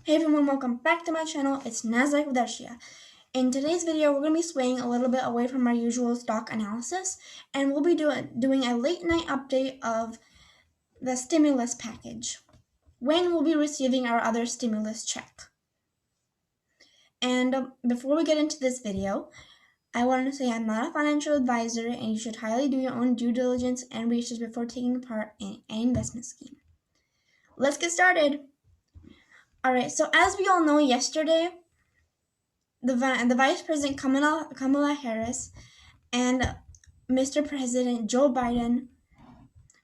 Hey everyone, welcome back to my channel. It's Nasdaq with Arshia. In today's video, we're going to be swaying a little bit away from our usual stock analysis, and we'll be doing a late night update of the stimulus package. When we'll be receiving our other stimulus check. And before we get into this video, I want to say I'm not a financial advisor, and you should highly do your own due diligence and research before taking part in an investment scheme. Let's get started. Alright, so as we all know, yesterday, the Vice President Kamala Harris and Mr. President Joe Biden,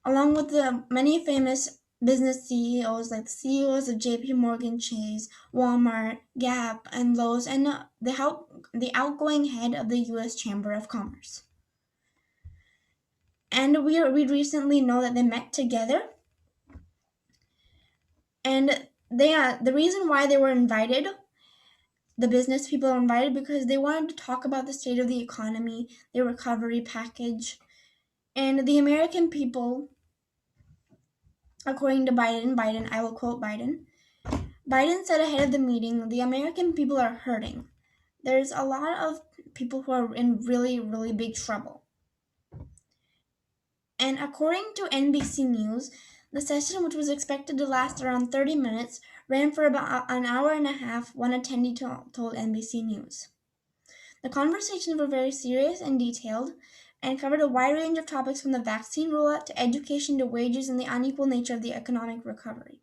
along with the many famous business CEOs like the CEOs of JP Morgan Chase, Walmart, Gap, and Lowe's, and the outgoing head of the U.S. Chamber of Commerce. And we recently know that they met together, and the reason why they were invited. The business people are invited because they wanted to talk about the state of the economy, the recovery package, and the American people, according to Biden, I will quote Biden. Biden said ahead of the meeting, the American people are hurting. There's a lot of people who are in really, really big trouble. And according to NBC News, the session, which was expected to last around 30 minutes, ran for about an hour and a half, one attendee told NBC News. The conversations were very serious and detailed and covered a wide range of topics from the vaccine rollout to education to wages and the unequal nature of the economic recovery.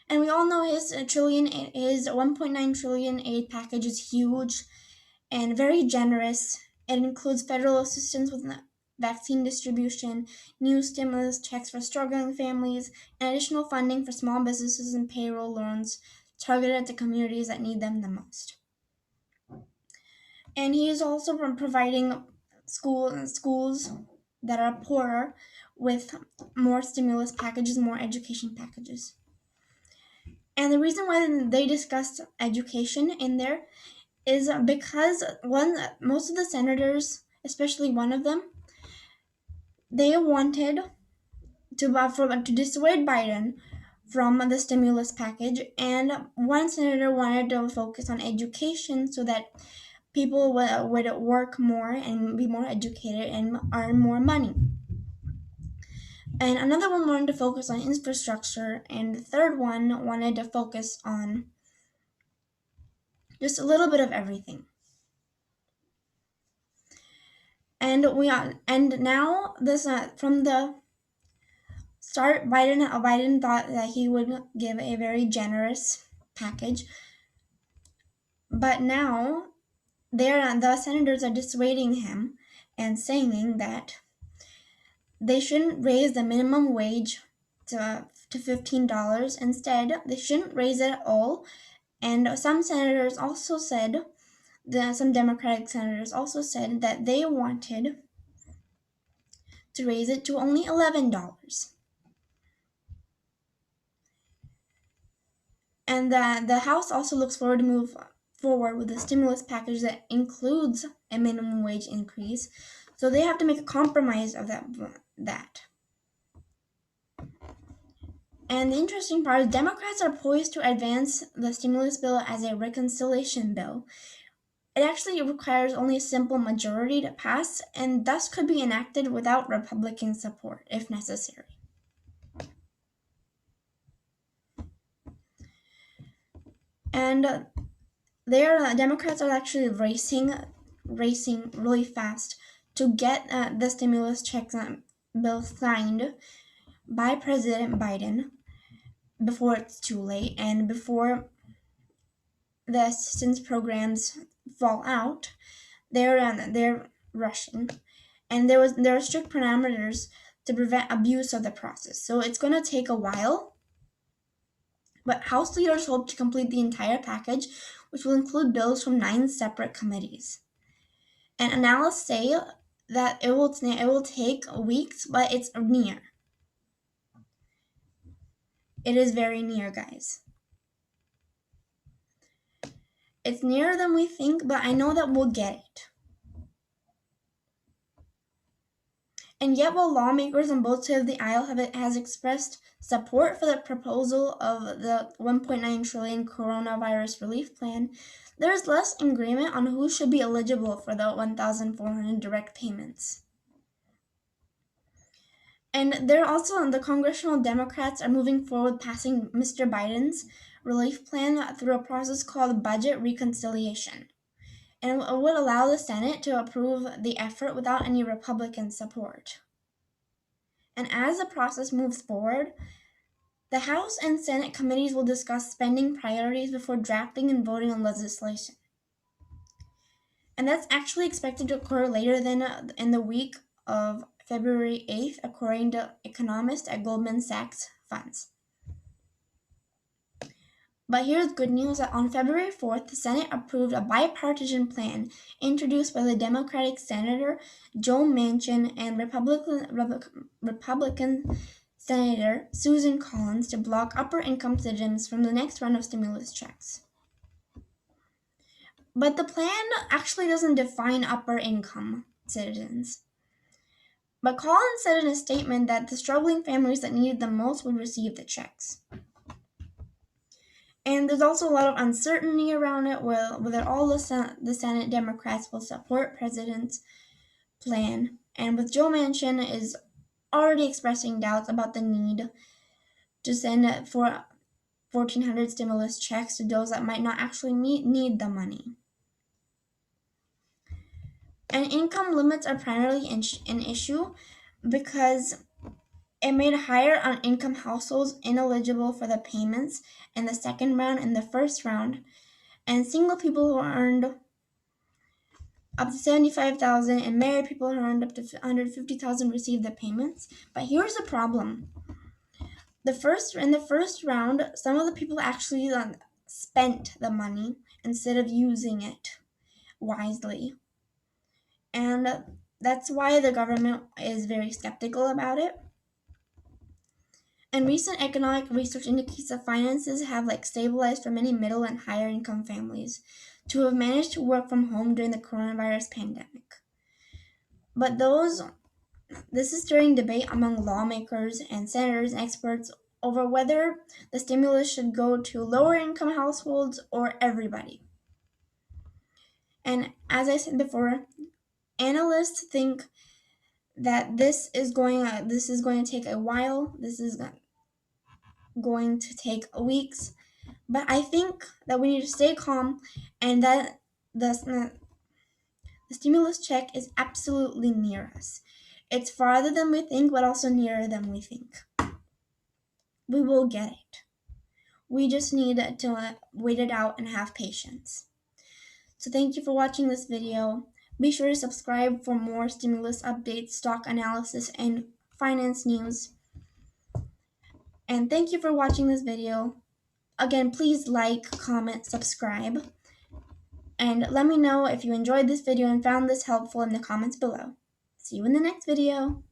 And we all know his 1.9 trillion aid package is huge and very generous. It includes federal assistance with vaccine distribution, new stimulus checks for struggling families, and additional funding for small businesses and payroll loans targeted at the communities that need them the most. And he is also providing schools that are poorer with more stimulus packages, more education packages. And the reason why they discussed education in there is because most of the senators, especially one of them, they wanted to dissuade Biden from the stimulus package, and one senator wanted to focus on education so that people would work more and be more educated and earn more money. And another one wanted to focus on infrastructure, and the third one wanted to focus on just a little bit of everything. And now this from the start, Biden thought that he would give a very generous package, but now the senators are dissuading him and saying that they shouldn't raise the minimum wage to $15. Instead, they shouldn't raise it at all. And some senators also said, some Democratic senators also said that they wanted to raise it to only $11. And the House also looks forward to move forward with a stimulus package that includes a minimum wage increase. So they have to make a compromise of that. And the interesting part is Democrats are poised to advance the stimulus bill as a reconciliation bill. It actually requires only a simple majority to pass, and thus could be enacted without Republican support if necessary. And Democrats are actually racing really fast to get the stimulus check bill signed by President Biden before it's too late and before the assistance programs fall out. They're rushing, and there are strict parameters to prevent abuse of the process. So it's going to take a while, but House leaders hope to complete the entire package, which will include bills from 9 separate committees. And analysts say that it will take weeks, but it's near. It is very near, guys. It's nearer than we think, but I know that we'll get it. And yet, while lawmakers on both sides of the aisle has expressed support for the proposal of the $1.9 trillion coronavirus relief plan, there is less agreement on who should be eligible for the 1,400 direct payments. And the congressional Democrats are moving forward passing Mr. Biden's relief plan through a process called budget reconciliation. And it would allow the Senate to approve the effort without any Republican support. And as the process moves forward, the House and Senate committees will discuss spending priorities before drafting and voting on legislation. And that's actually expected to occur later than in the week of February 8th, according to economists at Goldman Sachs Funds. But here's good news that on February 4th, the Senate approved a bipartisan plan introduced by the Democratic Senator Joe Manchin and Republican Senator Susan Collins to block upper-income citizens from the next round of stimulus checks. But the plan actually doesn't define upper-income citizens. But Collins said in a statement that the struggling families that needed the most would receive the checks. And there's also a lot of uncertainty around it, whether all the Senate Democrats will support President's plan. And with Joe Manchin is already expressing doubts about the need to send for 1,400 stimulus checks to those that might not actually need the money. And income limits are primarily an issue because it made higher income households ineligible for the payments in the second round and the first round, and single people who earned up to $75,000 and married people who earned up to $150,000 received the payments. But here's the problem. In the first round, some of the people actually spent the money instead of using it wisely. And that's why the government is very skeptical about it. And recent economic research indicates that finances have stabilized for many middle and higher income families to have managed to work from home during the coronavirus pandemic. But this is during debate among lawmakers and senators and experts over whether the stimulus should go to lower income households or everybody. And as I said before, analysts think that this is going to take a while. This is going to take weeks. But I think that we need to stay calm and that the stimulus check is absolutely near us. It's farther than we think, but also nearer than we think. We will get it. We just need to wait it out and have patience. So thank you for watching this video. Be sure to subscribe for more stimulus updates, stock analysis, and finance news. And thank you for watching this video. Again, please like, comment, subscribe. And let me know if you enjoyed this video and found this helpful in the comments below. See you in the next video.